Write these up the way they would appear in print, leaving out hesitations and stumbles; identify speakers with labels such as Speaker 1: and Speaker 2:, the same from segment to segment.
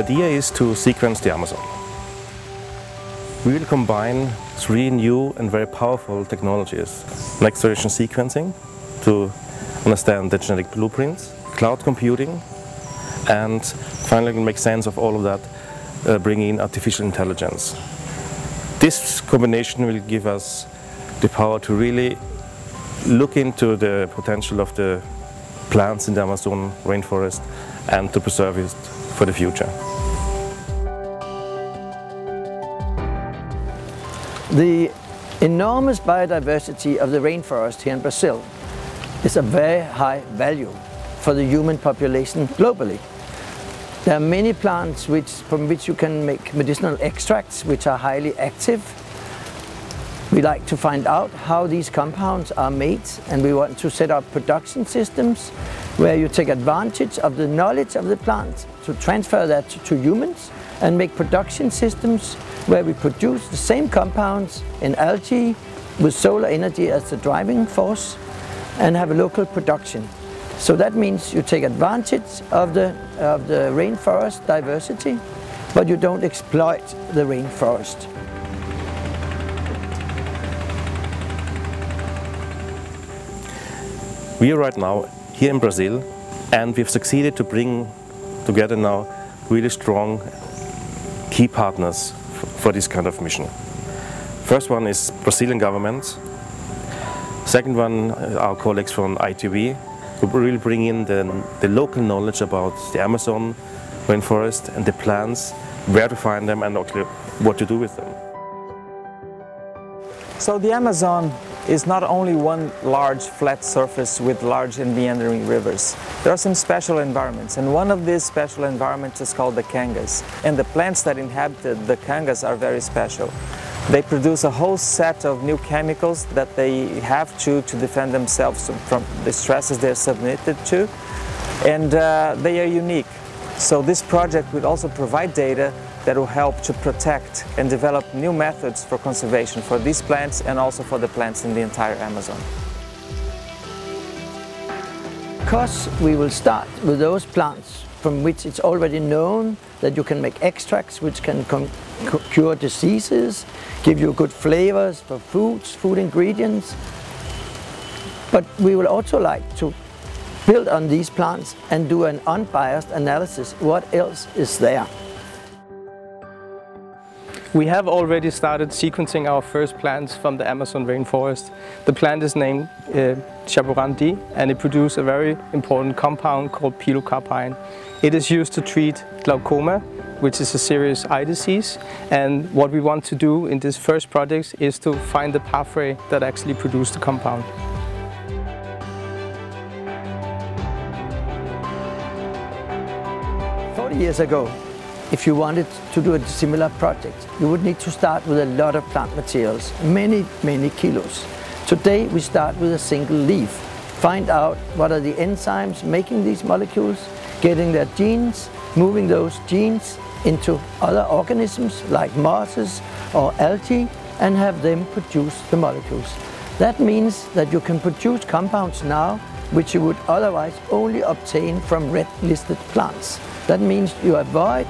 Speaker 1: idea is to sequence the Amazon. We will combine 3 new and very powerful technologies: next generation sequencing to understand the genetic blueprints, cloud computing, and finally make sense of all of that, bringing in artificial intelligence. This combination will give us the power to really look into the potential of the plants in the Amazon rainforest and to preserve it for the future.
Speaker 2: The enormous biodiversity of the rainforest here in Brazil is a very high value for the human population globally. There are many plants from which you can make medicinal extracts which are highly active. We like to find out how these compounds are made, and we want to set up production systems where you take advantage of the knowledge of the plant to transfer that to humans and make production systems where we produce the same compounds in algae with solar energy as the driving force and have a local production. So that means you take advantage of the rainforest diversity, but you don't exploit the rainforest.
Speaker 1: We are right now here in Brazil, and we've succeeded to bring together now really strong key partners for this kind of mission. First one is Brazilian government. Second one, our colleagues from ITV, who really bring in the local knowledge about the Amazon rainforest and the plants, where to find them and actually what to do with them.
Speaker 3: So the Amazon is not only one large flat surface with large and meandering rivers. There are some special environments, and one of these special environments is called the cangas. And the plants that inhabit the cangas are very special. They produce a whole set of new chemicals that they have to defend themselves from the stresses they're submitted to, and they are unique. So this project will also provide data that will help to protect and develop new methods for conservation for these plants and also for the plants in the entire Amazon.
Speaker 2: Because we will start with those plants from which it's already known that you can make extracts which can cure diseases, give you good flavors for foods, food ingredients. But we will also like to build on these plants and do an unbiased analysis. What else is there?
Speaker 4: We have already started sequencing our first plants from the Amazon rainforest. The plant is named Chaburandi, and it produces a very important compound called pilocarpine. It is used to treat glaucoma, which is a serious eye disease. And what we want to do in this first project is to find the pathway that actually produces the compound.
Speaker 2: Years ago, if you wanted to do a similar project, you would need to start with a lot of plant materials, many kilos. Today we start with a single leaf, find out what are the enzymes making these molecules, getting their genes, moving those genes into other organisms like mosses or algae, and have them produce the molecules. That means that you can produce compounds now which you would otherwise only obtain from red-listed plants. That means you avoid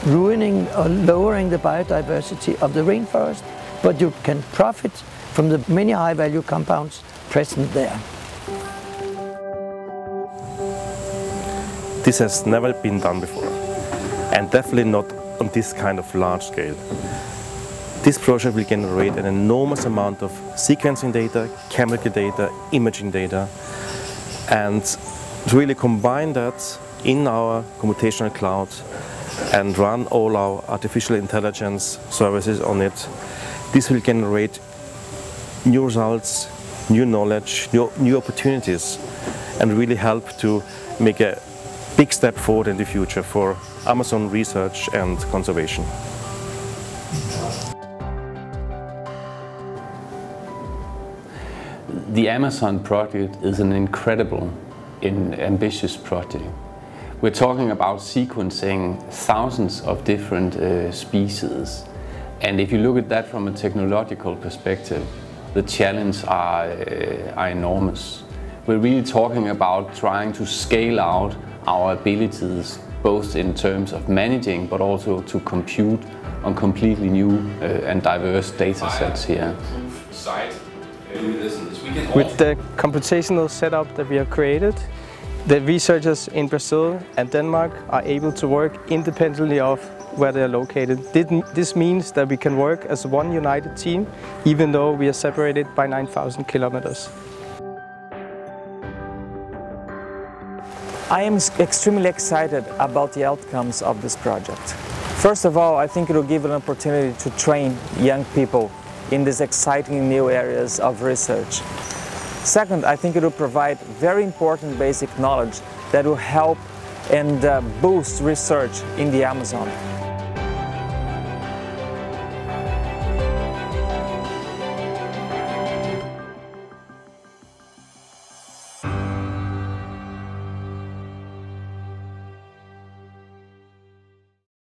Speaker 2: ruining or lowering the biodiversity of the rainforest, but you can profit from the many high-value compounds present there.
Speaker 1: This has never been done before, and definitely not on this kind of large scale. This project will generate an enormous amount of sequencing data, chemical data, imaging data, and to really combine that in our computational cloud and run all our artificial intelligence services on it. This will generate new results, new knowledge, new opportunities, and really help to make a big step forward in the future for Amazon research and conservation.
Speaker 5: The Amazon project is an incredible and ambitious project. We're talking about sequencing thousands of different species, and if you look at that from a technological perspective, the challenges are enormous. We're really talking about trying to scale out our abilities both in terms of managing but also to compute on completely new and diverse data sets here.
Speaker 4: With the computational setup that we have created, the researchers in Brazil and Denmark are able to work independently of where they are located. This means that we can work as one united team, even though we are separated by 9,000 kilometers.
Speaker 3: I am extremely excited about the outcomes of this project. First of all, I think it will give an opportunity to train young people in these exciting new areas of research. Second, I think it will provide very important basic knowledge that will help and boost research in the Amazon.